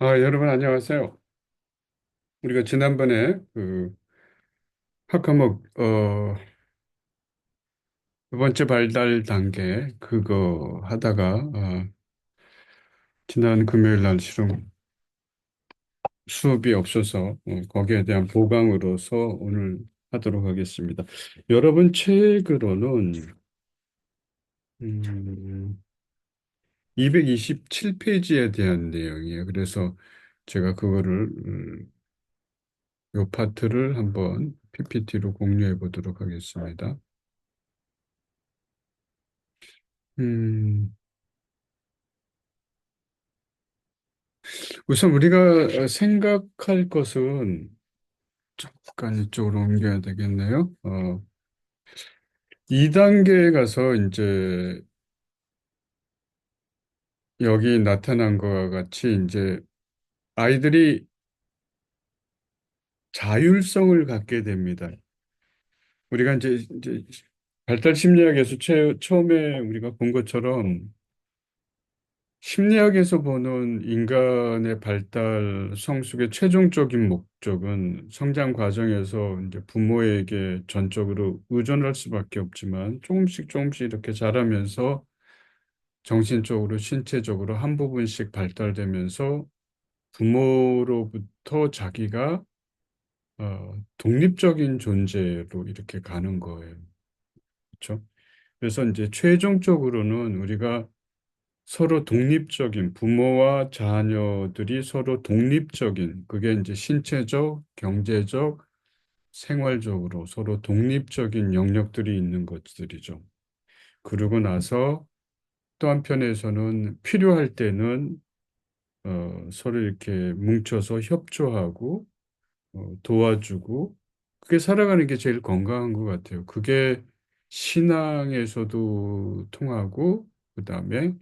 여러분 안녕하세요. 우리가 지난번에 그 학科目두 번째 발달 단계 그거 하다가 지난 금요일 날 실험 수업이 없어서 거기에 대한 보강으로서 오늘 하도록 하겠습니다. 여러분 책으로는 227페이지에 대한 내용이에요. 그래서 제가 그거를 요 파트를 한번 PPT로 공유해 보도록 하겠습니다. 음, 우선 우리가 생각할 것은 잠깐 이쪽으로 옮겨야 되겠네요. 2단계에 가서 이제 여기 나타난 것과 같이 이제 아이들이 자율성을 갖게 됩니다. 우리가 이제 발달 심리학에서 처음에 우리가 본 것처럼 심리학에서 보는 인간의 발달 성숙의 최종적인 목적은 성장 과정에서 이제 부모에게 전적으로 의존할 수밖에 없지만 조금씩 조금씩 이렇게 자라면서 정신적으로 신체적으로 한 부분씩 발달되면서 부모로부터 자기가 독립적인 존재로 이렇게 가는 거예요. 그렇죠? 그래서 이제 최종적으로는 우리가 서로 독립적인 부모와 자녀들이 서로 독립적인 그게 이제 신체적, 경제적, 생활적으로 서로 독립적인 영역들이 있는 것들이죠. 그러고 나서 또 한편에서는 필요할 때는 서로 이렇게 뭉쳐서 협조하고 도와주고 그게 살아가는 게 제일 건강한 것 같아요. 그게 신앙에서도 통하고 그다음에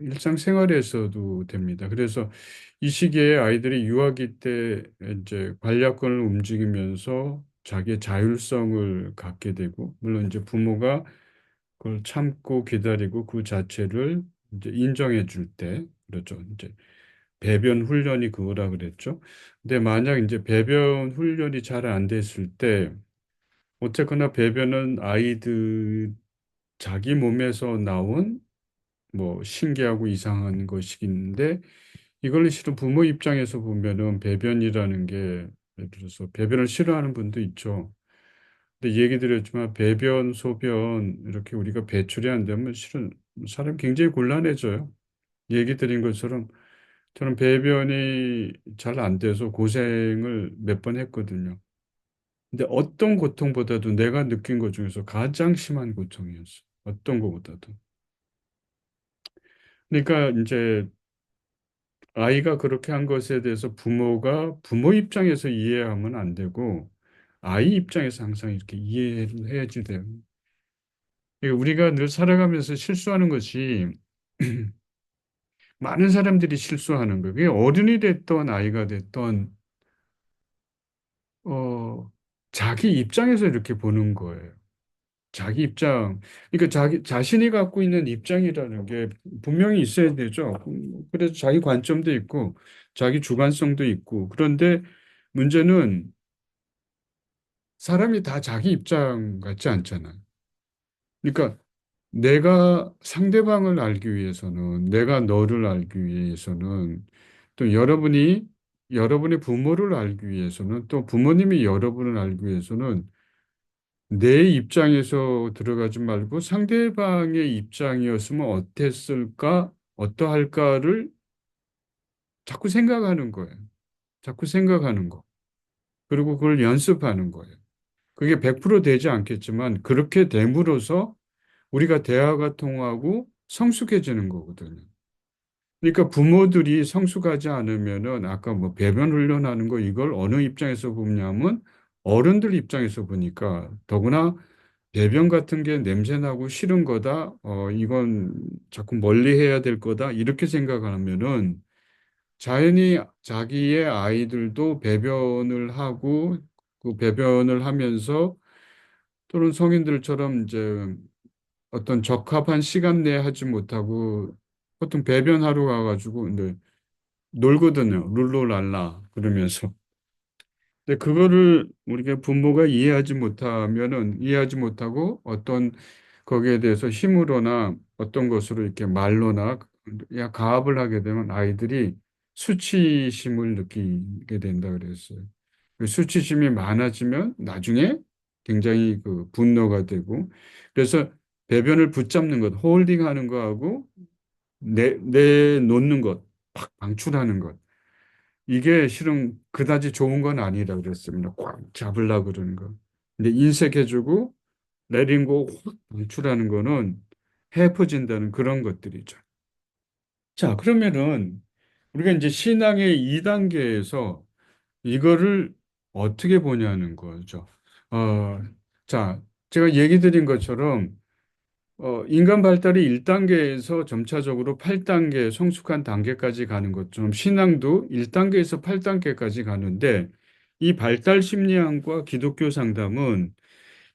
일상생활에서도 됩니다. 그래서 이 시기에 아이들이 유아기 때 이제 관략근을 움직이면서 자기의 자율성을 갖게 되고, 물론 이제 부모가 그걸 참고 기다리고 그 자체를 이제 인정해 줄 때, 그렇죠. 이제 배변 훈련이 그거라 그랬죠. 근데 만약 이제 배변 훈련이 잘 안 됐을 때, 어쨌거나 배변은 아이들 자기 몸에서 나온 뭐 신기하고 이상한 것이긴데 이걸 실은 부모 입장에서 보면은 배변이라는 게 예를 들어서 배변을 싫어하는 분도 있죠. 근데 얘기 드렸지만 배변, 소변 이렇게 우리가 배출이 안 되면 실은 사람 굉장히 곤란해져요. 얘기 드린 것처럼 저는 배변이 잘 안 돼서 고생을 몇 번 했거든요. 근데 어떤 고통보다도 내가 느낀 것 중에서 가장 심한 고통이었어. 어떤 것보다도. 그러니까 이제 아이가 그렇게 한 것에 대해서 부모가 부모 입장에서 이해하면 안 되고 아이 입장에서 항상 이렇게 이해를 해야지 돼요. 그러니까 우리가 늘 살아가면서 실수하는 것이 많은 사람들이 실수하는 거예요. 그게 어른이 됐던 아이가 됐던 어, 자기 입장에서 이렇게 보는 거예요. 자기 입장. 그러니까 자기 자신이 갖고 있는 입장이라는 게 분명히 있어야 되죠. 그래서 자기 관점도 있고 자기 주관성도 있고 그런데 문제는 사람이 다 자기 입장 같지 않잖아요. 그러니까 내가 상대방을 알기 위해서는, 내가 너를 알기 위해서는, 또 여러분의 부모를 알기 위해서는, 또 부모님이 여러분을 알기 위해서는 내 입장에서 들어가지 말고 상대방의 입장이었으면 어땠을까, 어떠할까를 자꾸 생각하는 거예요. 자꾸 생각하는 거. 그리고 그걸 연습하는 거예요. 그게 100% 되지 않겠지만 그렇게 됨으로써 우리가 대화가 통하고 성숙해지는 거거든요. 그러니까 부모들이 성숙하지 않으면은 아까 뭐 배변 훈련하는 거 이걸 어느 입장에서 보냐면 어른들 입장에서 보니까 더구나 배변 같은 게 냄새 나고 싫은 거다. 이건 자꾸 멀리 해야 될 거다. 이렇게 생각하면은 자연히 자기의 아이들도 배변을 하고 그 배변을 하면서 또는 성인들처럼 이제 어떤 적합한 시간 내에 하지 못하고 보통 배변하러 가가지고 네. 놀거든요. 룰루랄라 그러면서. 근데 그거를 우리가 부모가 이해하지 못하고 어떤 거기에 대해서 힘으로나 어떤 것으로 이렇게 말로나 야 가압을 하게 되면 아이들이 수치심을 느끼게 된다 그랬어요. 그 수치심이 많아지면 나중에 굉장히 그 분노가 되고 그래서 배변을 붙잡는 것, 홀딩하는 거하고 내놓는 것, 팍 방출하는 것. 이게 실은 그다지 좋은 건 아니라 그랬습니다. 꽉 잡으려고 그러는 거. 근데 인색해주고 내린 거 확 방출하는 거는 해퍼진다는 그런 것들이죠. 자, 그러면은 우리가 이제 신앙의 2단계에서 이거를 어떻게 보냐는 거죠. 어, 자, 제가 얘기 드린 것처럼 인간 발달이 1단계에서 점차적으로 8단계 성숙한 단계까지 가는 것처럼 신앙도 1단계에서 8단계까지 가는데 이 발달 심리학과 기독교 상담은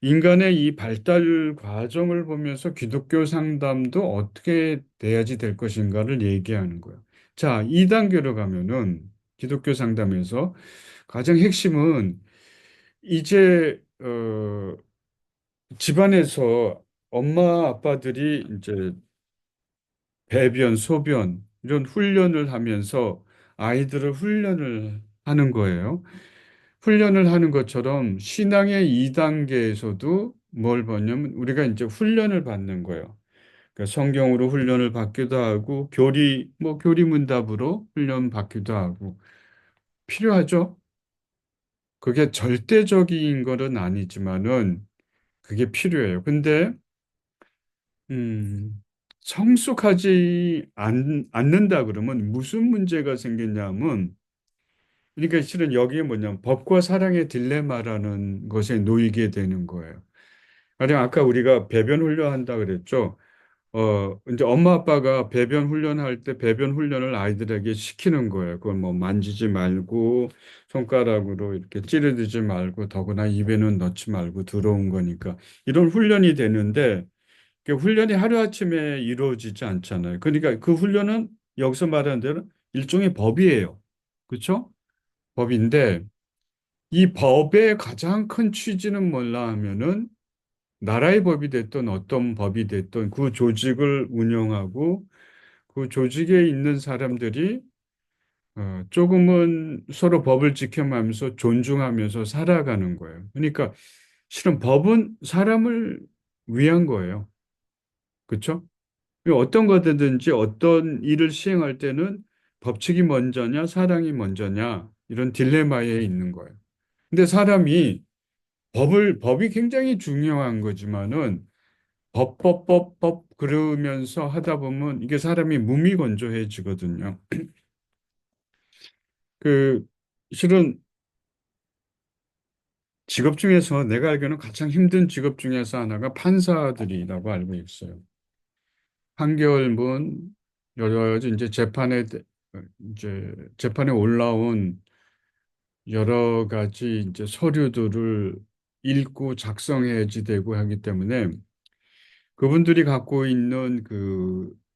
인간의 이 발달 과정을 보면서 기독교 상담도 어떻게 돼야지 될 것인가를 얘기하는 거예요. 자, 2단계로 가면은 기독교 상담에서 가장 핵심은 이제 집안에서 엄마 아빠들이 이제 배변, 소변 이런 훈련을 하면서 아이들을 훈련을 하는 거예요. 훈련을 하는 것처럼 신앙의 2단계에서도 뭘 받냐면 우리가 이제 훈련을 받는 거예요. 그러니까 성경으로 훈련을 받기도 하고 교리 문답으로 훈련 받기도 하고 필요하죠. 그게 절대적인 것은 아니지만은 그게 필요해요. 근데 성숙하지 않는다 그러면 무슨 문제가 생기냐면 그러니까 실은 여기에 뭐냐면 법과 사랑의 딜레마라는 것에 놓이게 되는 거예요. 가령 아까 우리가 배변 훈련한다 그랬죠. 이제 엄마 아빠가 배변 훈련할 때 배변 훈련을 아이들에게 시키는 거예요. 그걸 뭐 만지지 말고 손가락으로 이렇게 찌르지 말고 더구나 입에는 넣지 말고 더러운 거니까 이런 훈련이 되는데 그 훈련이 하루아침에 이루어지지 않잖아요. 그러니까 그 훈련은 여기서 말하는 대로 일종의 법이에요. 그렇죠? 법인데 이 법의 가장 큰 취지는 뭐라 하면은 나라의 법이 됐던 어떤 법이 됐던 그 조직을 운영하고 그 조직에 있는 사람들이 조금은 서로 법을 지켜가면서 존중하면서 살아가는 거예요. 그러니까 실은 법은 사람을 위한 거예요. 그렇죠? 어떤 거든지 어떤 일을 시행할 때는 법칙이 먼저냐, 사랑이 먼저냐, 이런 딜레마에 있는 거예요. 근데 사람이 법이 굉장히 중요한 거지만은 법 그러면서 하다 보면 이게 사람이 무미건조해지거든요. 그, 실은 직업 중에서 내가 알기로는 가장 힘든 직업 중에서 하나가 판사들이라고 알고 있어요. 판결문, 여러 가지 이제 재판에 올라온 여러 가지 이제 서류들을 읽고 작성해야지 되고 하기 때문에 그분들이 갖고 있는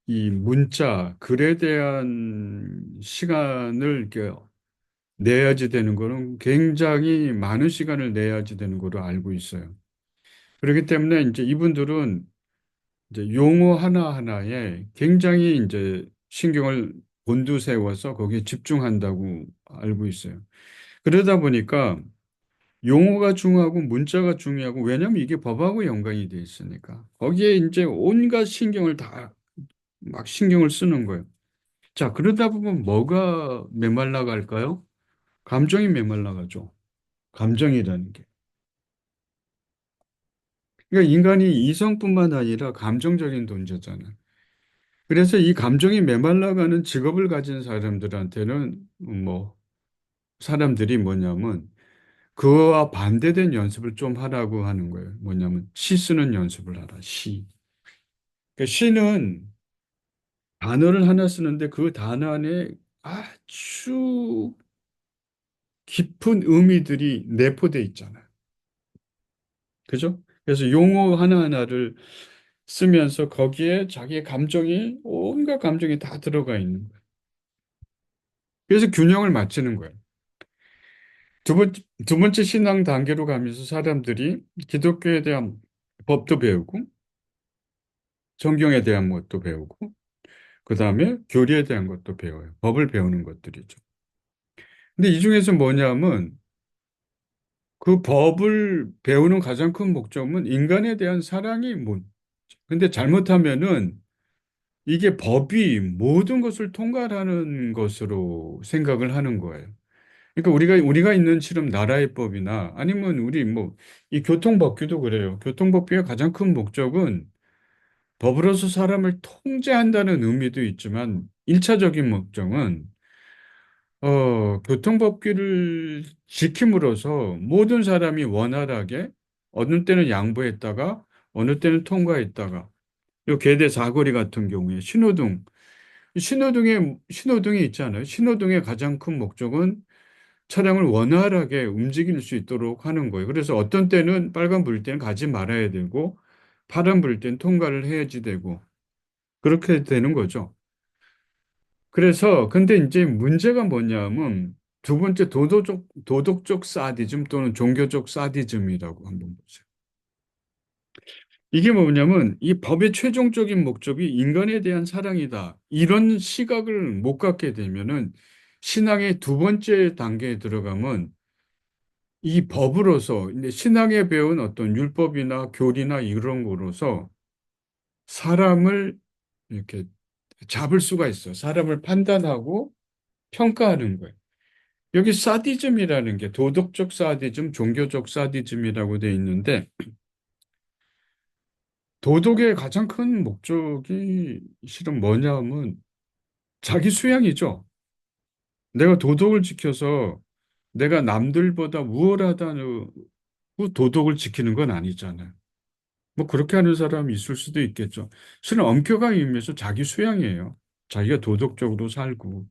이 문자, 글에 대한 시간을 이렇게 내야지 되는 거는 굉장히 많은 시간을 내야지 되는 거로 알고 있어요. 그렇기 때문에 이제 이분들은 이제 용어 하나하나에 굉장히 이제 신경을 곤두세워서 거기에 집중한다고 알고 있어요. 그러다 보니까 용어가 중요하고 문자가 중요하고 왜냐하면 이게 법하고 연관이 돼 있으니까 거기에 이제 온갖 신경을 다 막 신경을 쓰는 거예요. 자, 그러다 보면 뭐가 메말라 갈까요? 감정이 메말라 가죠. 감정이라는 게. 그러니까 인간이 이성뿐만 아니라 감정적인 존재잖아요. 그래서 이 감정이 메말라가는 직업을 가진 사람들한테는 사람들이 뭐냐면 그와 반대된 연습을 좀 하라고 하는 거예요. 뭐냐면 시 쓰는 연습을 하라. 시. 그러니까 시는 단어를 하나 쓰는데 그 단어 안에 아주 깊은 의미들이 내포돼 있잖아요. 그죠? 그래서 용어 하나하나를 쓰면서 거기에 자기의 감정이 온갖 감정이 다 들어가 있는 거예요. 그래서 균형을 맞추는 거예요. 두 번째 신앙 단계로 가면서 사람들이 기독교에 대한 법도 배우고, 성경에 대한 것도 배우고, 그 다음에 교리에 대한 것도 배워요. 법을 배우는 것들이죠. 근데 이 중에서 뭐냐면 그 법을 배우는 가장 큰 목적은 인간에 대한 사랑이 뭐, 근데 잘못하면은 이게 법이 모든 것을 통괄하는 것으로 생각을 하는 거예요. 그러니까 우리가 있는 지금 나라의 법이나 아니면 우리 뭐 이 교통법규도 그래요. 교통법규의 가장 큰 목적은 법으로서 사람을 통제한다는 의미도 있지만 일차적인 목적은 교통법규를 지킴으로써 모든 사람이 원활하게 어느 때는 양보했다가 어느 때는 통과했다가 요 계대 사거리 같은 경우에 신호등이 있잖아요. 신호등의 가장 큰 목적은 차량을 원활하게 움직일 수 있도록 하는 거예요. 그래서 어떤 때는 빨간 불 때는 가지 말아야 되고 파란 불 때는 통과를 해야지 되고 그렇게 되는 거죠. 그래서 근데 이제 문제가 뭐냐면 두 번째 도덕적 사디즘 또는 종교적 사디즘이라고 한번 보세요. 이게 뭐냐면 이 법의 최종적인 목적이 인간에 대한 사랑이다. 이런 시각을 못 갖게 되면은 신앙의 두 번째 단계에 들어가면 이 법으로서 이제 신앙에 배운 어떤 율법이나 교리나 이런 거로서 사람을 이렇게 잡을 수가 있어. 사람을 판단하고 평가하는 거예요. 여기 사디즘이라는 게 도덕적 사디즘, 종교적 사디즘이라고 돼 있는데 도덕의 가장 큰 목적이 실은 뭐냐면 자기 수양이죠. 내가 도덕을 지켜서 내가 남들보다 우월하다는 도덕을 지키는 건 아니잖아요. 뭐 그렇게 하는 사람이 있을 수도 있겠죠. 실은 엄격한 의미에서 자기 수양이에요. 자기가 도덕적으로 살고.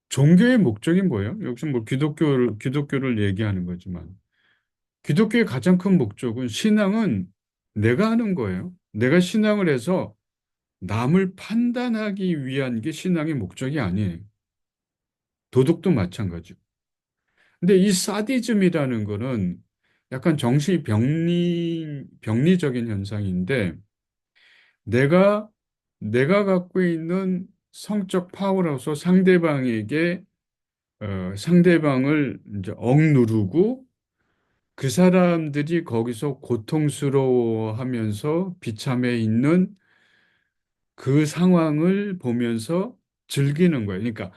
종교의 목적이 뭐예요? 여기서 뭐 기독교를 얘기하는 거지만. 기독교의 가장 큰 목적은 신앙은 내가 하는 거예요. 내가 신앙을 해서 남을 판단하기 위한 게 신앙의 목적이 아니에요. 도덕도 마찬가지고. 근데 이 사디즘이라는 거는 약간 병리적인 현상인데 내가 내가 갖고 있는 성적 파워로서 상대방을 이제 억누르고 그 사람들이 거기서 고통스러워하면서 비참해 있는 그 상황을 보면서 즐기는 거예요. 그러니까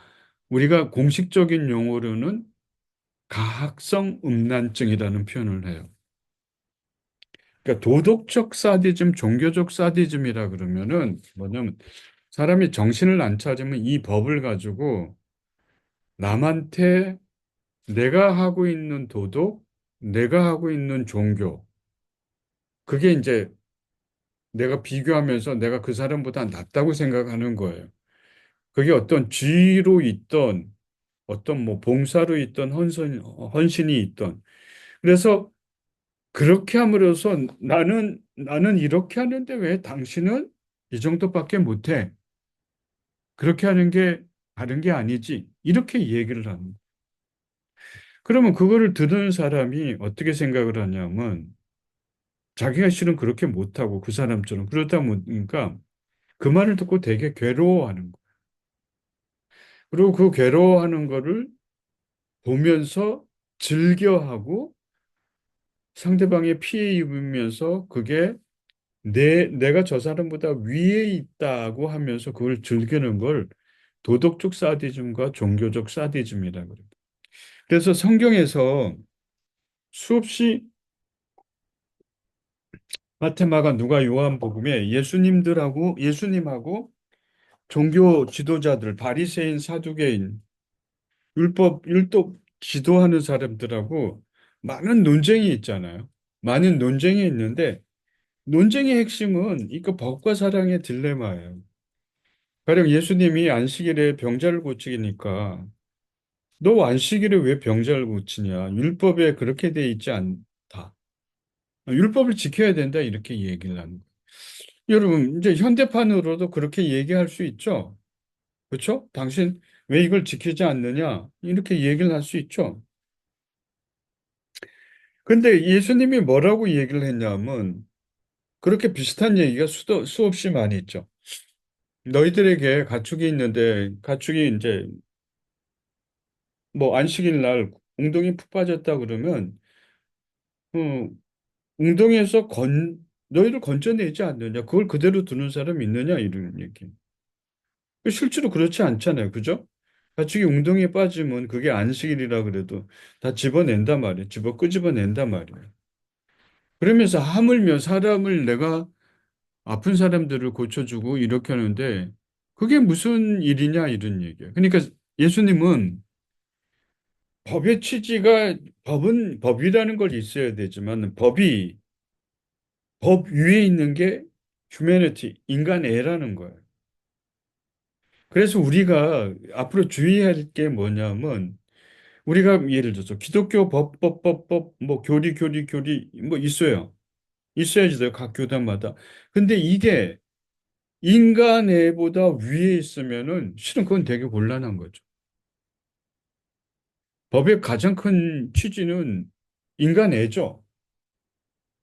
우리가 공식적인 용어로는 가학성 음란증이라는 표현을 해요. 그러니까 도덕적 사디즘, 종교적 사디즘이라 그러면은 뭐냐면 사람이 정신을 안 차리면 이 법을 가지고 남한테 내가 하고 있는 도덕, 내가 하고 있는 종교, 그게 이제 내가 비교하면서 내가 그 사람보다 낫다고 생각하는 거예요. 그게 어떤 지위로 있던 어떤 뭐 봉사로 있던 헌신이 있던 그래서 그렇게 함으로써 나는 이렇게 하는데 왜 당신은 이 정도밖에 못해? 그렇게 하는 게 다른 게 아니지. 이렇게 얘기를 하는 거예요. 그러면 그거를 들은 사람이 어떻게 생각을 하냐면 자기가 실은 그렇게 못하고 그 사람처럼 그러다 보니까 그 말을 듣고 되게 괴로워하는 거예요. 그리고 그 괴로워하는 거를 보면서 즐겨하고 상대방의 피해 입으면서 그게 내가 저 사람보다 위에 있다고 하면서 그걸 즐기는 걸 도덕적 사디즘과 종교적 사디즘이라고 그래요. 그래서 성경에서 수없이 마테마가 누가 요한복음에 예수님하고 종교 지도자들 바리새인 사두개인 율법 지도하는 사람들하고 많은 논쟁이 있잖아요. 많은 논쟁이 있는데 논쟁의 핵심은 이거 법과 사랑의 딜레마예요. 가령 예수님이 안식일에 병자를 고치니까 너 안식일에 왜 병자를 고치냐? 율법에 그렇게 돼 있지 않다. 율법을 지켜야 된다 이렇게 얘기를 하는 거예요. 여러분 이제 현대판으로도 그렇게 얘기할 수 있죠. 그렇죠? 당신 왜 이걸 지키지 않느냐? 이렇게 얘기를 할 수 있죠. 근데 예수님이 뭐라고 얘기를 했냐면 그렇게 비슷한 얘기가 수없이 많이 있죠. 너희들에게 가축이 있는데 가축이 이제 뭐 안식일 날 웅덩이 푹 빠졌다 그러면 어, 웅덩이에서 너희를 건져내지 않느냐? 그걸 그대로 두는 사람이 있느냐? 이런 얘기. 실제로 그렇지 않잖아요. 그죠? 가축이 웅덩이에 빠지면 그게 안식일이라 그래도 다 집어낸단 말이에요. 끄집어낸단 말이에요. 그러면서 하물며 사람을 내가 아픈 사람들을 고쳐주고 이렇게 하는데 그게 무슨 일이냐 이런 얘기예요. 그러니까 예수님은 법의 취지가 법은 법이라는 걸 있어야 되지만 법 위에 있는 게 휴머니티, 인간애라는 거예요. 그래서 우리가 앞으로 주의할 게 뭐냐면 우리가 예를 들어서 기독교 뭐 교리 뭐 있어요. 있어야지 돼요. 각 교단마다. 근데 이게 인간애보다 위에 있으면은 실은 그건 되게 곤란한 거죠. 법의 가장 큰 취지는 인간애죠.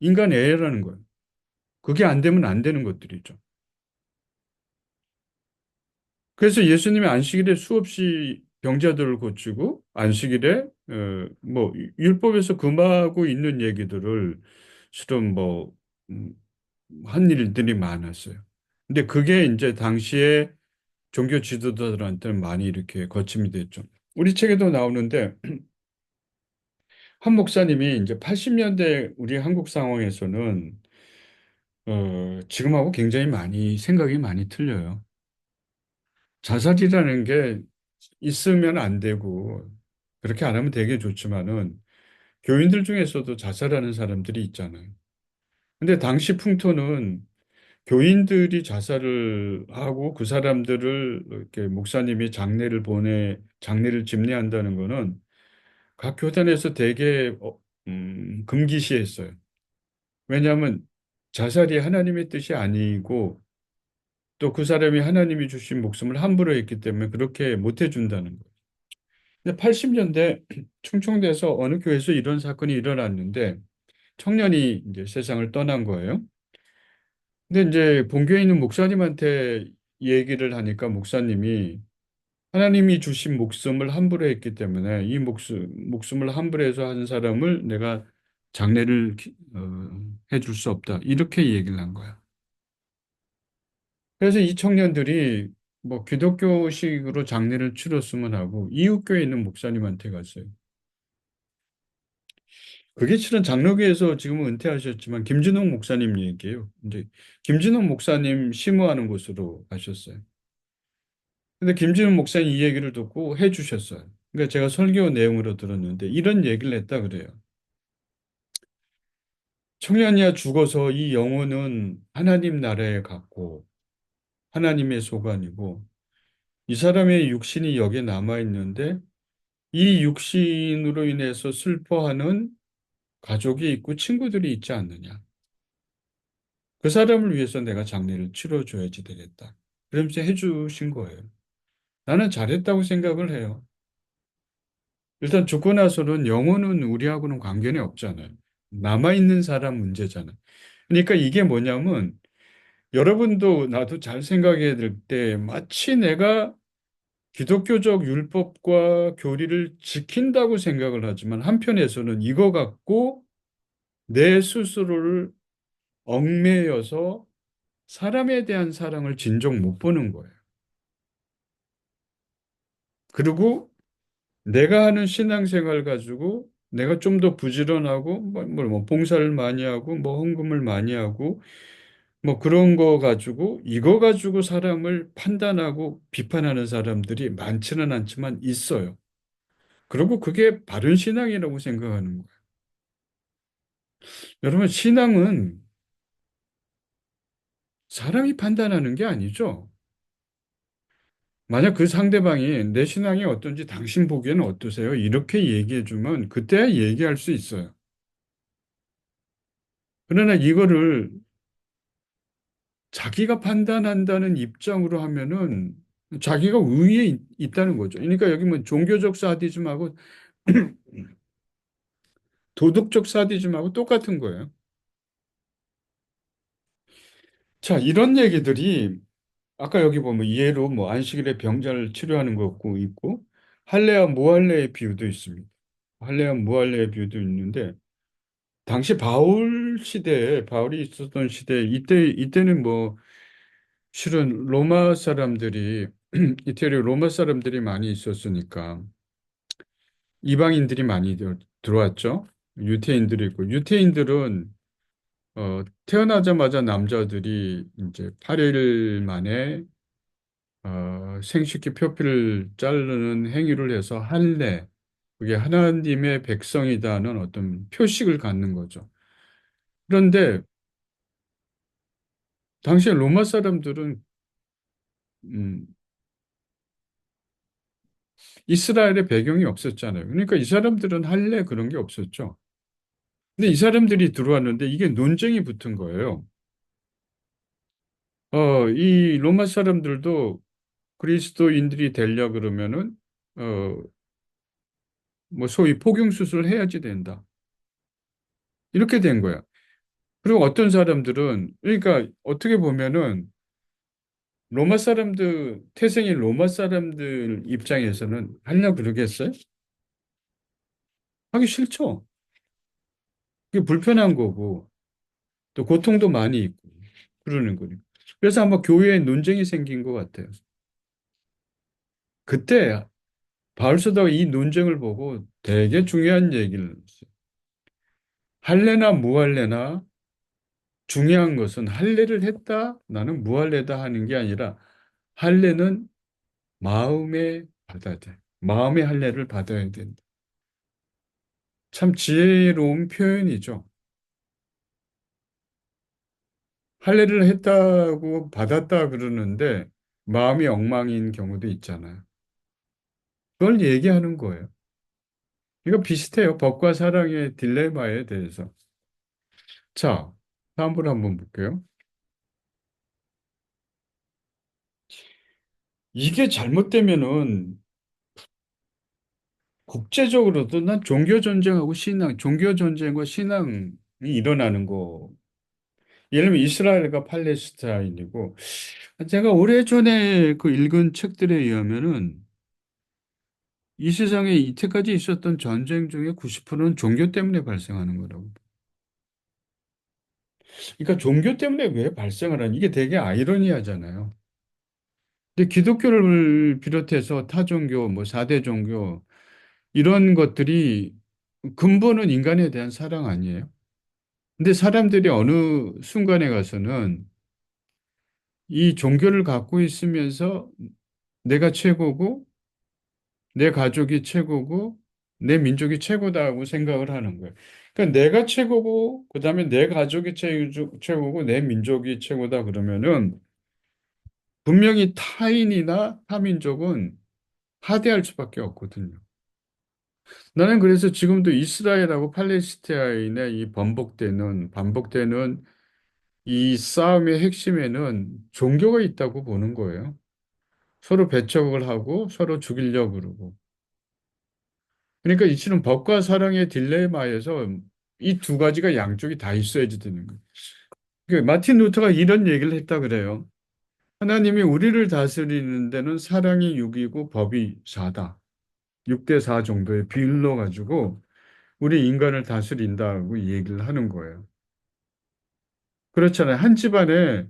인간애라는 거예요. 그게 안 되면 안 되는 것들이죠. 그래서 예수님이 안식일에 수없이 병자들을 고치고 안식일에 뭐 율법에서 금하고 있는 얘기들을 실은 뭐 음, 한 일들이 많았어요. 근데 그게 이제 당시에 종교 지도자들한테는 많이 이렇게 거침이 됐죠. 우리 책에도 나오는데 한 목사님이 이제 80년대 우리 한국 상황에서는 지금하고 굉장히 많이 생각이 많이 틀려요. 자살이라는 게 있으면 안 되고 그렇게 안 하면 되게 좋지만은 교인들 중에서도 자살하는 사람들이 있잖아요. 근데 당시 풍토는 교인들이 자살을 하고 그 사람들을 이렇게 목사님이 장례를 집례한다는 거는 각 교단에서 되게 금기시했어요. 왜냐하면 자살이 하나님의 뜻이 아니고 또 그 사람이 하나님이 주신 목숨을 함부로 했기 때문에 그렇게 못 해준다는 거예요. 근데 80년대 충청도에서 어느 교회에서 이런 사건이 일어났는데 청년이 이제 세상을 떠난 거예요. 근데 이제 본교에 있는 목사님한테 얘기를 하니까 목사님이 하나님이 주신 목숨을 함부로 했기 때문에 이 목숨을 함부로 해서 한 사람을 내가 장례를 해줄 수 없다. 이렇게 얘기를 한 거야. 그래서 이 청년들이 뭐 기독교식으로 장례를 치렀으면 하고 이웃교에 있는 목사님한테 갔어요. 그게 실은 장로교에서 지금은 은퇴하셨지만 김진홍 목사님 얘기예요. 이제 김진홍 목사님 심우하는 곳으로 가셨어요. 근데 김진홍 목사님 이 얘기를 듣고 해 주셨어요. 그러니까 제가 설교 내용으로 들었는데 이런 얘기를 했다 그래요. 청년이야 죽어서 이 영혼은 하나님 나라에 갔고 하나님의 소관이고 이 사람의 육신이 여기에 남아 있는데 이 육신으로 인해서 슬퍼하는 가족이 있고 친구들이 있지 않느냐. 그 사람을 위해서 내가 장례를 치러줘야지 되겠다. 그러면서 해주신 거예요. 나는 잘했다고 생각을 해요. 일단 죽고 나서는 영혼은 우리하고는 관계는 없잖아요. 남아있는 사람 문제잖아요. 그러니까 이게 뭐냐면 여러분도 나도 잘 생각해야 될 때 마치 내가 기독교적 율법과 교리를 지킨다고 생각을 하지만 한편에서는 이거 갖고 내 스스로를 얽매여서 사람에 대한 사랑을 진정 못 보는 거예요. 그리고 내가 하는 신앙생활 가지고 내가 좀 더 부지런하고 뭐 봉사를 많이 하고 뭐 헌금을 많이 하고 뭐 그런 거 가지고 이거 가지고 사람을 판단하고 비판하는 사람들이 많지는 않지만 있어요. 그리고 그게 바른 신앙이라고 생각하는 거예요. 여러분 신앙은 사람이 판단하는 게 아니죠. 만약 그 상대방이 내 신앙이 어떤지 당신 보기에는 어떠세요? 이렇게 얘기해 주면 그때야 얘기할 수 있어요. 그러나 이거를 자기가 판단한다는 입장으로 하면은 자기가 우위에 있다는 거죠. 그러니까 여기 뭐 종교적 사디즘하고 도덕적 사디즘하고 똑같은 거예요. 자, 이런 얘기들이 아까 여기 보면 예로 뭐 안식일에 병자를 치료하는 것고 있고 할례와 무할례의 비유도 있습니다. 할례와 무할례의 비유도 있는데 당시 바울 시대에 바울이 있었던 시대에 이때는 뭐 실은 로마 사람들이 이태리 로마 사람들이 많이 있었으니까 이방인들이 많이 들어왔죠. 유태인들이 있고 유태인들은 태어나자마자 남자들이 이제 8일 만에 생식기 표피를 자르는 행위를 해서 할례, 그게 하나님의 백성이다는 어떤 표식을 갖는 거죠. 그런데 당시에 로마 사람들은 음, 이스라엘의 배경이 없었잖아요. 그러니까 이 사람들은 할례 그런 게 없었죠. 근데 이 사람들이 들어왔는데 이게 논쟁이 붙은 거예요. 이 로마 사람들도 그리스도인들이 되려 그러면은 어, 뭐 소위 포경 수술을 해야지 된다. 이렇게 된 거야. 그리고 어떤 사람들은 그러니까 어떻게 보면은 로마 사람들 태생인 로마 사람들 입장에서는 하려 그러겠어요? 하기 싫죠. 그게 불편한 거고 또 고통도 많이 있고 그러는 거니까. 그래서 아마 교회에 논쟁이 생긴 것 같아요. 그때 바울서다가 이 논쟁을 보고 되게 중요한 얘기를 했어요. 할례나 무할례나 중요한 것은 할례를 했다, 나는 무할례다 하는 게 아니라 할례는 마음에 받아야 돼. 마음의 할례를 받아야 된다. 참 지혜로운 표현이죠. 할례를 했다고 받았다 그러는데 마음이 엉망인 경우도 있잖아요. 그걸 얘기하는 거예요. 이거 비슷해요. 법과 사랑의 딜레마에 대해서. 자, 다음으로 한번 볼게요. 이게 잘못되면은 국제적으로도 난 종교 전쟁하고 종교 전쟁과 신앙이 일어나는 거. 예를 들면 이스라엘과 팔레스타인이고 제가 오래전에 그 읽은 책들에 의하면은 이 세상에 이때까지 있었던 전쟁 중에 90%는 종교 때문에 발생하는 거라고. 그러니까 종교 때문에 왜 발생을 하는 이게 되게 아이러니하잖아요. 근데 기독교를 비롯해서 타 종교, 뭐 4대 종교 이런 것들이 근본은 인간에 대한 사랑 아니에요? 근데 사람들이 어느 순간에 가서는 이 종교를 갖고 있으면서 내가 최고고 내 가족이 최고고 내 민족이 최고다고 생각을 하는 거예요. 그러니까 내가 최고고 그다음에 내 가족이 최고고 내 민족이 최고다 그러면은 분명히 타인이나 타민족은 하대할 수밖에 없거든요. 나는 그래서 지금도 이스라엘하고 팔레스타인의 이 반복되는 이 싸움의 핵심에는 종교가 있다고 보는 거예요. 서로 배척을 하고 서로 죽이려고 그러고. 그러니까 이치는 법과 사랑의 딜레마에서 이 두 가지가 양쪽이 다 있어야지 되는 거예요. 그 마틴 루터가 이런 얘기를 했다 그래요. 하나님이 우리를 다스리는 데는 사랑이 6이고 법이 4다. 6대 4 정도의 비율로 가지고 우리 인간을 다스린다고 얘기를 하는 거예요. 그렇잖아요. 한 집안에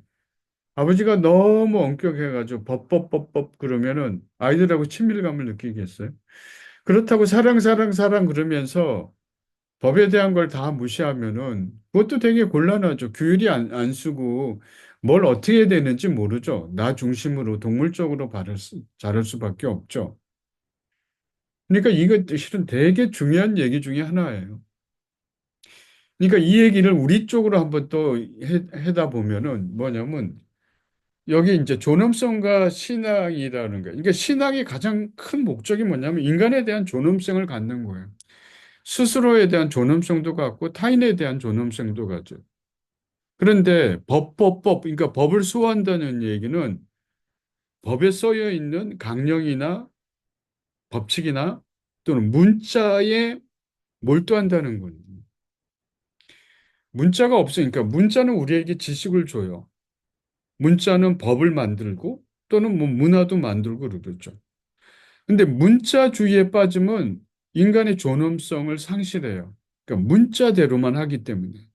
아버지가 너무 엄격해가지고 법법법법 그러면은 아이들하고 친밀감을 느끼겠어요? 그렇다고 사랑, 사랑, 사랑 그러면서 법에 대한 걸 다 무시하면은 그것도 되게 곤란하죠. 규율이 안 쓰고 뭘 어떻게 해야 되는지 모르죠. 나 중심으로 동물적으로 자랄 수밖에 없죠. 그러니까 이거 실은 되게 중요한 얘기 중에 하나예요. 그러니까 이 얘기를 우리 쪽으로 한번 또 해다 보면은 뭐냐면 여기 이제 존엄성과 신앙이라는 거예요. 그러니까 신앙의 가장 큰 목적이 뭐냐면 인간에 대한 존엄성을 갖는 거예요. 스스로에 대한 존엄성도 갖고 타인에 대한 존엄성도 가져. 그런데 그러니까 법을 수호한다는 얘기는 법에 써여 있는 강령이나 법칙이나 또는 문자에 몰두한다는 거예요. 문자가 없으니까 문자는 우리에게 지식을 줘요. 문자는 법을 만들고 또는 뭐 문화도 만들고 그러겠죠. 근데 문자주의에 빠지면 인간의 존엄성을 상실해요. 그러니까 문자대로만 하기 때문에.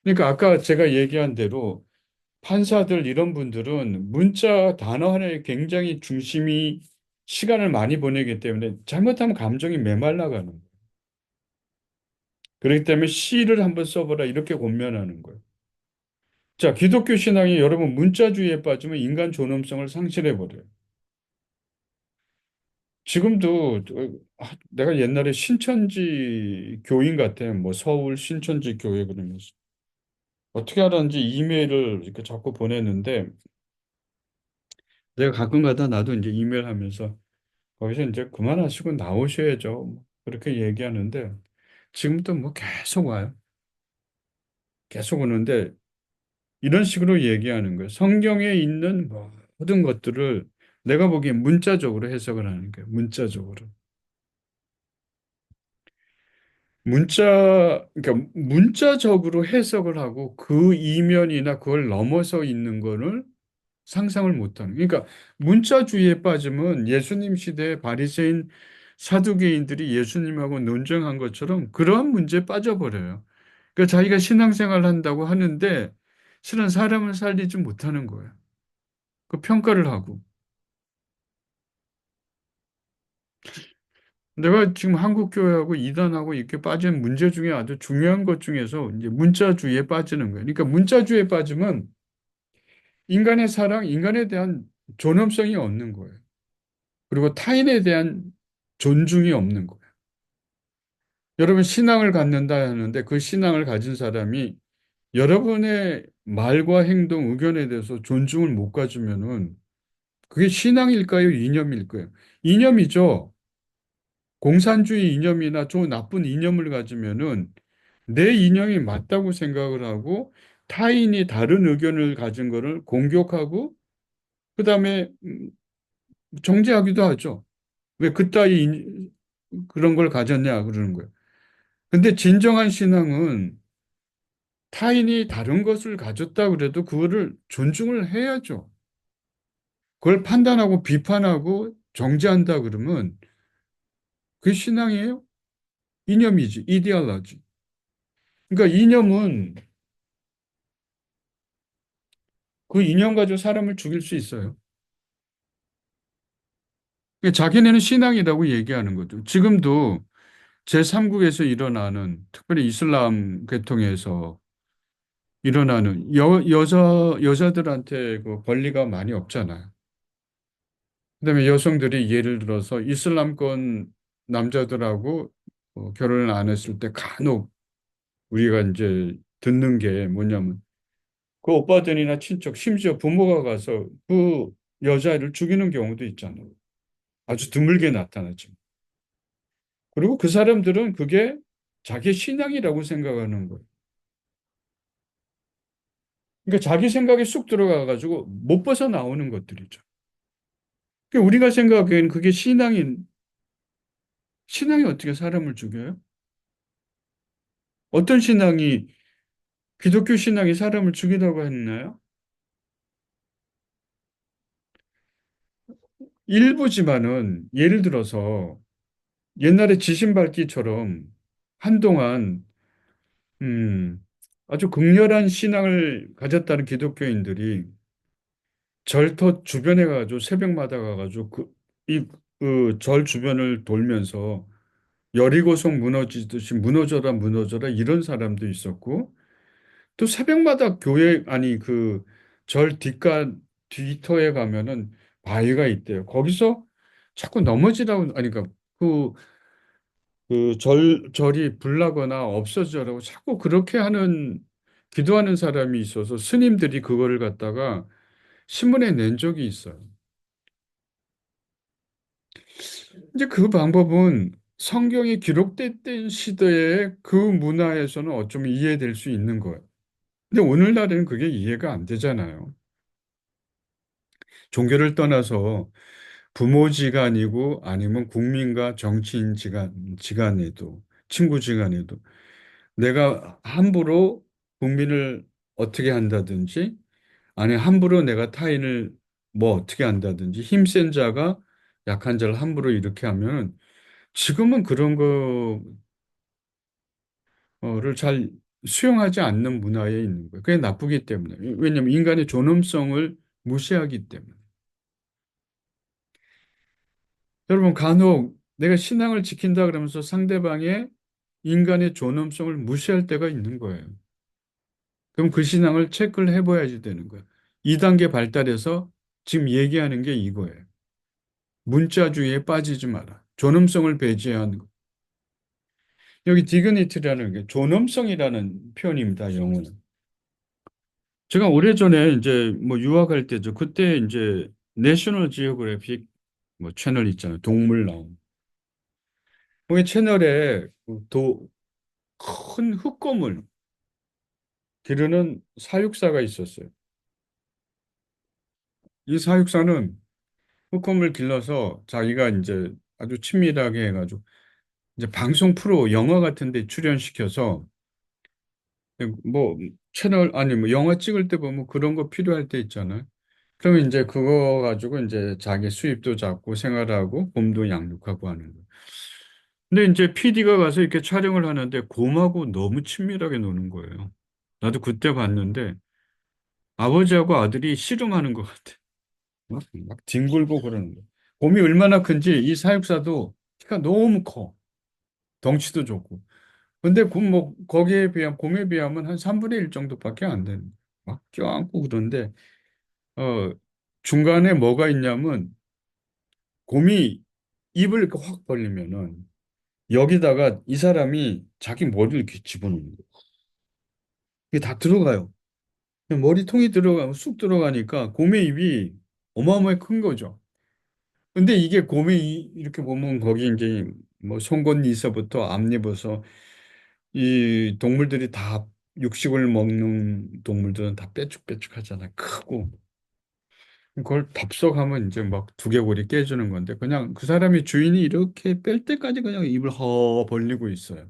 그러니까 아까 제가 얘기한 대로 판사들 이런 분들은 문자 단어 하나에 굉장히 중심이 시간을 많이 보내기 때문에 잘못하면 감정이 메말라가는 거예요. 그렇기 때문에 시를 한번 써보라 이렇게 권면하는 거예요. 자, 기독교 신앙이 여러분 문자주의에 빠지면 인간 존엄성을 상실해버려요. 지금도 내가 옛날에 신천지 교인 같아. 뭐 서울 신천지 교회 그러면서. 어떻게 알았는지 이메일을 이렇게 자꾸 보냈는데 내가 가끔 가다 나도 이제 이메일 하면서 거기서 이제 그만하시고 나오셔야죠. 뭐 그렇게 얘기하는데 지금도 뭐 계속 와요. 계속 오는데 이런 식으로 얘기하는 거예요. 성경에 있는 모든 것들을 내가 보기엔 문자적으로 해석을 하는 거예요. 문자적으로. 그러니까 문자적으로 해석을 하고 그 이면이나 그걸 넘어서 있는 거를 상상을 못하는. 그러니까 문자주의에 빠지면 예수님 시대의 바리새인 사두개인들이 예수님하고 논쟁한 것처럼 그러한 문제에 빠져버려요. 그러니까 자기가 신앙생활 한다고 하는데 실은 사람을 살리지 못하는 거예요. 그 평가를 하고. 내가 지금 한국교회하고 이단하고 이렇게 빠진 문제 중에 아주 중요한 것 중에서 이제 문자주의에 빠지는 거예요. 그러니까 문자주의에 빠지면 인간의 사랑, 인간에 대한 존엄성이 없는 거예요. 그리고 타인에 대한 존중이 없는 거예요. 여러분 신앙을 갖는다 하는데 그 신앙을 가진 사람이 여러분의 말과 행동, 의견에 대해서 존중을 못 가지면은 그게 신앙일까요? 이념일까요? 이념이죠. 공산주의 이념이나 좀 나쁜 이념을 가지면은 내 이념이 맞다고 생각을 하고 타인이 다른 의견을 가진 거를 공격하고 그다음에 정죄하기도 하죠. 왜 그따위 그런 걸 가졌냐 그러는 거예요. 근데 진정한 신앙은 타인이 다른 것을 가졌다 그래도 그거를 존중을 해야죠. 그걸 판단하고 비판하고 정죄한다 그러면 그게 신앙이에요? 이념이지, 이데올로지. 그러니까 이념은 그 이념 가지고 사람을 죽일 수 있어요. 그러니까 자기네는 신앙이라고 얘기하는 거죠. 지금도 제3국에서 일어나는 특별히 이슬람 계통에서 일어나는 여자들한테 그 권리가 많이 없잖아요. 그다음에 여성들이 예를 들어서 이슬람권 남자들하고 결혼을 안 했을 때 간혹 우리가 이제 듣는 게 뭐냐면 그 오빠들이나 친척 심지어 부모가 가서 그 여자를 죽이는 경우도 있잖아요. 아주 드물게 나타나죠. 그리고 그 사람들은 그게 자기 신앙이라고 생각하는 거예요. 그러니까 자기 생각에 쑥 들어가 가지고 못 벗어나오는 것들이죠. 그러니까 우리가 생각하기에는 그게 신앙이 어떻게 사람을 죽여요? 어떤 신앙이 기독교 신앙이 사람을 죽이라고 했나요? 일부지만은 예를 들어서 옛날에 지신밟기처럼 한동안 음, 아주 극렬한 신앙을 가졌다는 기독교인들이 절터 주변에 가가지고 새벽마다 가가지고 그 절 주변을 돌면서 여리고성 무너지듯이 무너져라 무너져라 이런 사람도 있었고 또 새벽마다 교회 아니 그 절 뒤터에 가면은 바위가 있대요. 거기서 자꾸 넘어지라고 아니 그러니까 그 절이 불나거나 없어져라고 자꾸 그렇게 하는 기도하는 사람이 있어서 스님들이 그거를 갖다가 신문에 낸 적이 있어요. 이제 그 방법은 성경이 기록됐던 시대의 그 문화에서는 어쩌면 이해될 수 있는 거예요. 근데 오늘날에는 그게 이해가 안 되잖아요. 종교를 떠나서 부모지간이고 아니면 국민과 정치인 지간에도 친구지간에도 내가 함부로 국민을 어떻게 한다든지 아니 함부로 내가 타인을 뭐 어떻게 한다든지 힘센 자가 약한 자를 함부로 이렇게 하면 지금은 그런 거를 잘 수용하지 않는 문화에 있는 거예요. 그게 나쁘기 때문에. 왜냐하면 인간의 존엄성을 무시하기 때문에. 여러분 간혹 내가 신앙을 지킨다 그러면서 상대방의 인간의 존엄성을 무시할 때가 있는 거예요. 그럼 그 신앙을 체크를 해봐야지 되는 거예요. 2단계 발달해서 지금 얘기하는 게 이거예요. 문자주의에 빠지지 마라. 존엄성을 배제하는 거. 여기 디그니티라는 게 존엄성이라는 표현입니다. 영어는. 제가 오래전에 이제 뭐 유학할 때죠. 그때 이제 내셔널 지오그래픽 뭐 채널 있잖아요. 동물 나온. 거기 채널에 큰 흙고물 기르는 사육사가 있었어요. 이 사육사는 흙고물 길러서 자기가 이제 아주 친밀하게 해가지고 이제 방송 프로 영화 같은 데 출연시켜서 뭐 채널 아니 뭐 영화 찍을 때 보면 그런 거 필요할 때 있잖아요. 그러면 이제 그거 가지고 이제 자기 수입도 잡고 생활하고 곰도 양육하고 하는 거. 근데 이제 PD가 가서 이렇게 촬영을 하는데 곰하고 너무 친밀하게 노는 거예요. 나도 그때 봤는데 아버지하고 아들이 씨름하는 것 같아. 막 뒹굴고 그러는 거. 곰이 얼마나 큰지 이 사육사도 키가 너무 커. 덩치도 좋고. 근데 뭐 거기에 비하면 곰에 비하면 한 3분의 1 정도밖에 안 되는 거야. 막 껴안고 그런데 어 중간에 뭐가 있냐면 곰이 입을 이렇게 확 벌리면은 여기다가 이 사람이 자기 머리를 이렇게 집어넣는 거예요. 이게 다 들어가요. 머리통이 들어가면 쑥 들어가니까 곰의 입이 어마어마하게 큰 거죠. 근데 이게 곰이 이렇게 보면 거기 이제 뭐 송곳니서부터 앞니부터 이 동물들이 다 육식을 먹는 동물들은 다 빼쭉빼쭉하잖아요. 크고. 그걸 덥석하면 이제 막 두개골이 깨지는 건데 그냥 그 사람이 주인이 이렇게 뺄 때까지 그냥 입을 허 벌리고 있어요.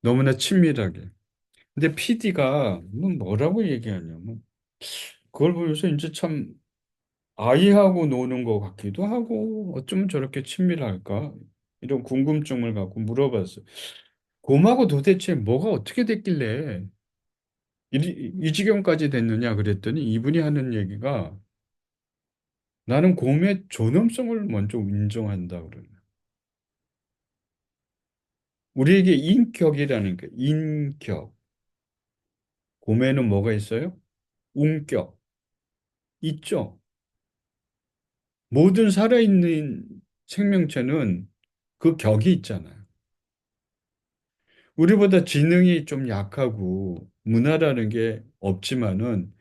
너무나 친밀하게. 근데 PD가 뭐라고 얘기하냐면 그걸 보면서 이제 참 아이하고 노는 것 같기도 하고 어쩌면 저렇게 친밀할까 이런 궁금증을 갖고 물어봤어요. 곰하고 도대체 뭐가 어떻게 됐길래 이 지경까지 됐느냐 그랬더니 이분이 하는 얘기가 나는 곰의 존엄성을 먼저 인정한다 그러네. 우리에게 인격이라는 게 인격. 곰에는 뭐가 있어요? 운격 있죠. 모든 살아있는 생명체는 그 격이 있잖아요. 우리보다 지능이 좀 약하고 문화라는 게 없지만은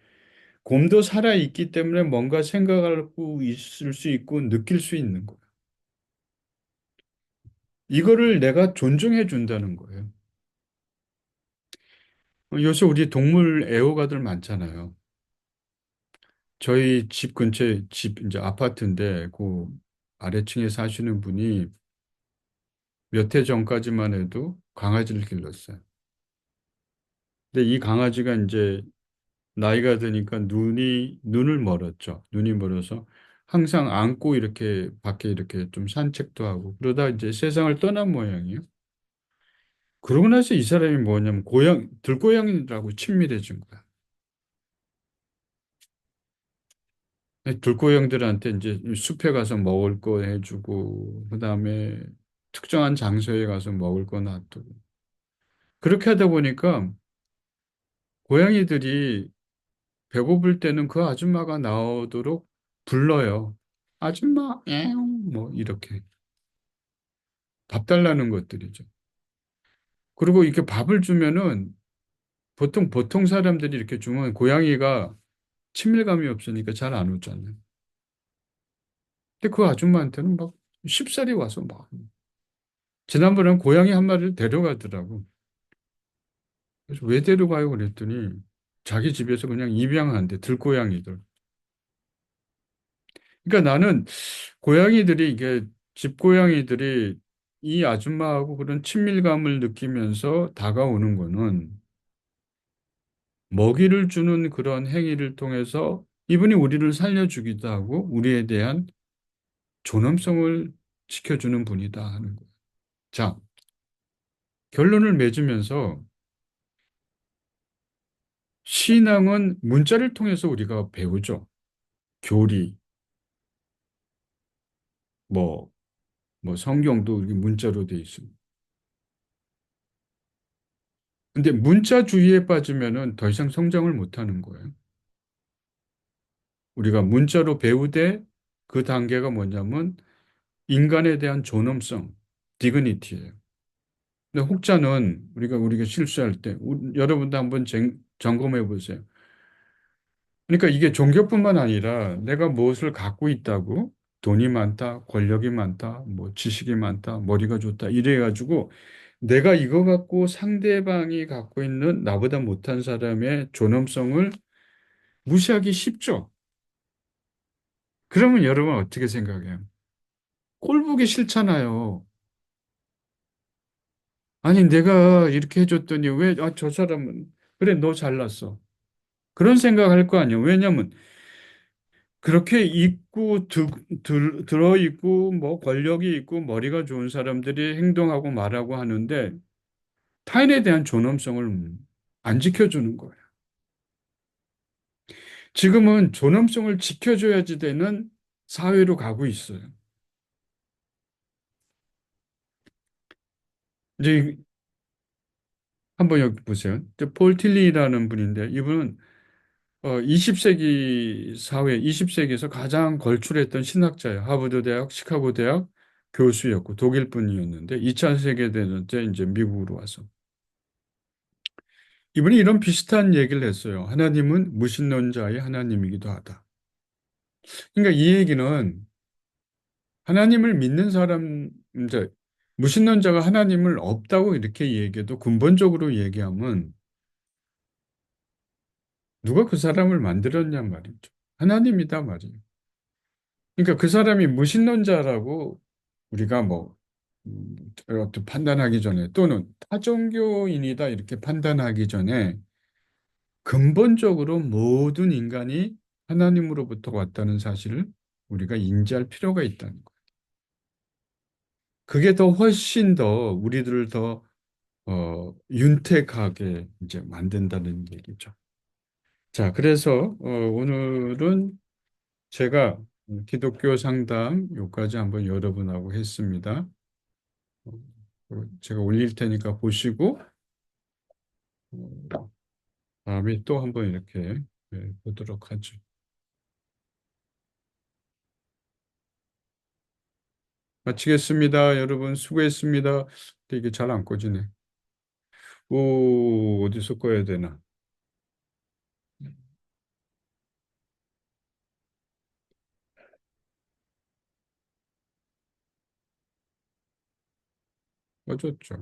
곰도 살아있기 때문에 뭔가 생각하고 있을 수 있고 느낄 수 있는 거예요. 이거를 내가 존중해 준다는 거예요. 요새 우리 동물 애호가들 많잖아요. 저희 집 근처에 집 이제 아파트인데 그 아래층에 사시는 분이 몇 해 전까지만 해도 강아지를 길렀어요. 근데 이 강아지가 이제 나이가 드니까 눈을 멀었죠. 눈이 멀어서 항상 안고 이렇게 밖에 이렇게 좀 산책도 하고 그러다 이제 세상을 떠난 모양이에요. 그러고 나서 이 사람이 뭐냐면 들고양이라고 친밀해진 거야. 들고양들한테 이제 숲에 가서 먹을 거 해주고, 그 다음에 특정한 장소에 가서 먹을 거 놔두고. 그렇게 하다 보니까 고양이들이 배고플 때는 그 아줌마가 나오도록 불러요. 아줌마, 에옹, 뭐, 이렇게. 밥 달라는 것들이죠. 그리고 이렇게 밥을 주면은 보통 사람들이 이렇게 주면 고양이가 친밀감이 없으니까 잘 안 오잖아요. 근데 그 아줌마한테는 막 쉽사리 와서 막 지난번엔 고양이 한 마리를 데려가더라고. 그래서 왜 데려가요? 그랬더니 자기 집에서 그냥 입양한대, 들고양이들. 그러니까 나는 고양이들이 이게 집고양이들이 이 아줌마하고 그런 친밀감을 느끼면서 다가오는 거는 먹이를 주는 그런 행위를 통해서 이분이 우리를 살려주기도 하고 우리에 대한 존엄성을 지켜주는 분이다 하는 거예요. 자, 결론을 맺으면서 신앙은 문자를 통해서 우리가 배우죠. 교리, 뭐, 뭐 성경도 이렇게 문자로 돼 있습니다. 근데 문자주의에 빠지면은 더 이상 성장을 못 하는 거예요. 우리가 문자로 배우되 그 단계가 뭐냐면 인간에 대한 존엄성, 디그니티예요. 근데 혹자는 우리가 실수할 때 여러분도 한번 점검해 보세요. 그러니까 이게 종교뿐만 아니라 내가 무엇을 갖고 있다고 돈이 많다, 권력이 많다, 뭐 지식이 많다, 머리가 좋다 이래 가지고 내가 이거 갖고 상대방이 갖고 있는 나보다 못한 사람의 존엄성을 무시하기 쉽죠. 그러면 여러분 어떻게 생각해요? 꼴 보기 싫잖아요. 아니, 내가 이렇게 해줬더니 왜, 아, 저 사람은, 그래, 너 잘났어. 그런 생각할 거 아니에요. 왜냐면, 그렇게 있고, 들어있고, 뭐, 권력이 있고, 머리가 좋은 사람들이 행동하고 말하고 하는데, 타인에 대한 존엄성을 안 지켜주는 거예요. 지금은 존엄성을 지켜줘야지 되는 사회로 가고 있어요. 이제 한번 여기 보세요. 폴 틸리라는 분인데, 이분은 20세기 사회, 20세기에서 가장 걸출했던 신학자예요. 하버드 대학, 시카고 대학 교수였고 독일 분이었는데 2차 세계대전 때 이제 미국으로 와서 이분이 이런 비슷한 얘기를 했어요. 하나님은 무신론자의 하나님이기도 하다. 그러니까 이 얘기는 하나님을 믿는 사람, 이제 무신론자가 하나님을 없다고 이렇게 얘기해도 근본적으로 얘기하면 누가 그 사람을 만들었냐 말이죠. 하나님이다 말이에요. 그러니까 그 사람이 무신론자라고 우리가 뭐 어떻게 판단하기 전에 또는 타종교인이다 이렇게 판단하기 전에 근본적으로 모든 인간이 하나님으로부터 왔다는 사실을 우리가 인지할 필요가 있다는 거예요. 그게 더 훨씬 더 우리들을 더 윤택하게 이제 만든다는 얘기죠. 자, 그래서 오늘은 제가 기독교 상담 요까지 한번 여러분하고 했습니다. 제가 올릴 테니까 보시고 다음에 또 한번 이렇게 보도록 하죠. 마치겠습니다. 여러분 수고했습니다. 근데 이게 잘 안 꺼지네. 오, 어디서 꺼야 되나? 꺼졌죠.